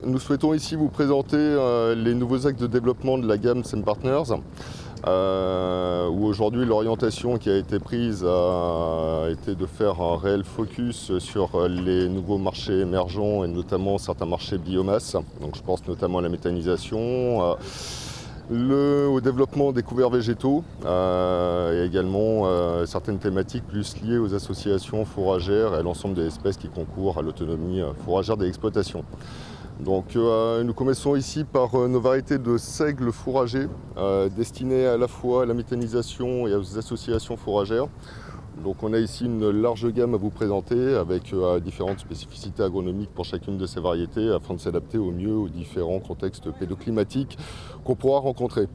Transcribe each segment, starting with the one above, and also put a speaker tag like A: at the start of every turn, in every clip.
A: nous souhaitons ici vous présenter les nouveaux axes de développement de la gamme SEM Partners, où aujourd'hui l'orientation qui a été prise a été de faire un réel focus sur les nouveaux marchés émergents et notamment certains marchés biomasse. Donc je pense notamment à la méthanisation, au développement des couverts végétaux et également certaines thématiques plus liées aux associations fourragères et à l'ensemble des espèces qui concourent à l'autonomie fourragère des exploitations. Donc nous commençons ici par nos variétés de seigles fourragers destinées à la fois à la méthanisation et aux associations fourragères. Donc on a ici une large gamme à vous présenter avec différentes spécificités agronomiques pour chacune de ces variétés afin de s'adapter au mieux aux différents contextes pédoclimatiques qu'on pourra rencontrer.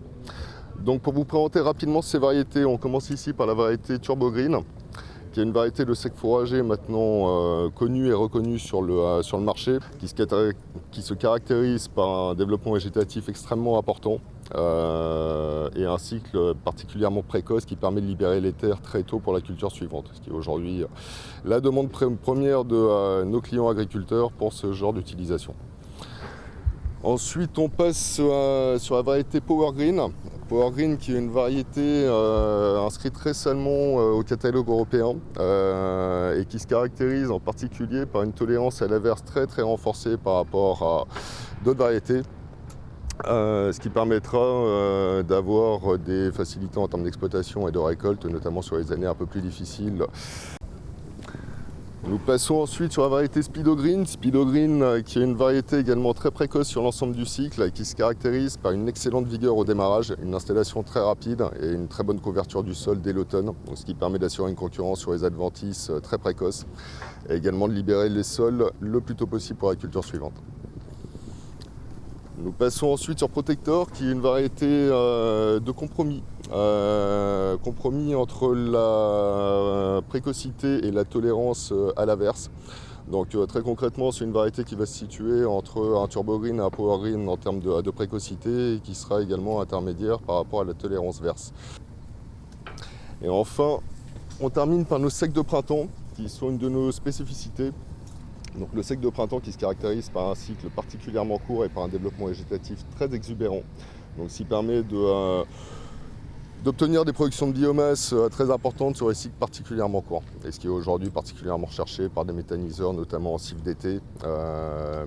A: Donc pour vous présenter rapidement ces variétés, on commence ici par la variété Turbo Green, qui est une variété de seigle fourrager maintenant connue et reconnue sur le marché, qui se caractérise par un développement végétatif extrêmement important et un cycle particulièrement précoce qui permet de libérer les terres très tôt pour la culture suivante, ce qui est aujourd'hui la demande première de nos clients agriculteurs pour ce genre d'utilisation. Ensuite, on passe sur la variété Power Green. Power Green qui est une variété inscrite récemment au catalogue européen et qui se caractérise en particulier par une tolérance à l'averse très renforcée par rapport à d'autres variétés. Ce qui permettra d'avoir des facilités en termes d'exploitation et de récolte, notamment sur les années un peu plus difficiles. Nous passons ensuite sur la variété Speedo Green. Speedo Green qui est une variété également très précoce sur l'ensemble du cycle et qui se caractérise par une excellente vigueur au démarrage, une installation très rapide et une très bonne couverture du sol dès l'automne, ce qui permet d'assurer une concurrence sur les adventices très précoces et également de libérer les sols le plus tôt possible pour la culture suivante. Nous passons ensuite sur Protector, qui est une variété de compromis. Compromis entre la précocité et la tolérance à l'averse. Donc très concrètement, c'est une variété qui va se situer entre un Turbo Green et un Power Green en termes de précocité et qui sera également intermédiaire par rapport à la tolérance verse. Et enfin, on termine par nos secs de printemps, qui sont une de nos spécificités. Donc le seigle de printemps qui se caractérise par un cycle particulièrement court et par un développement végétatif très exubérant, donc ce qui permet d'obtenir des productions de biomasse très importantes sur des cycles particulièrement courts, et ce qui est aujourd'hui particulièrement recherché par des méthaniseurs, notamment en cycle d'été,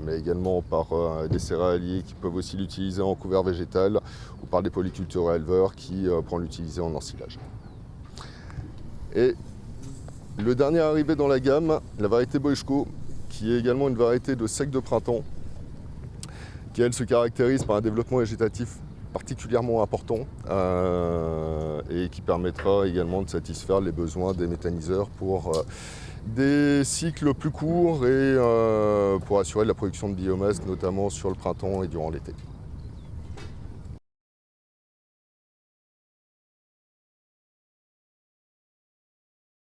A: mais également par des céréaliers qui peuvent aussi l'utiliser en couvert végétal ou par des polycultures éleveurs qui pourront l'utiliser en ensilage. Et le dernier arrivé dans la gamme, la variété Boichko, qui est également une variété de seigle de printemps, qui elle se caractérise par un développement végétatif particulièrement important et qui permettra également de satisfaire les besoins des méthaniseurs pour des cycles plus courts et pour assurer la production de biomasse, notamment sur le printemps et durant l'été.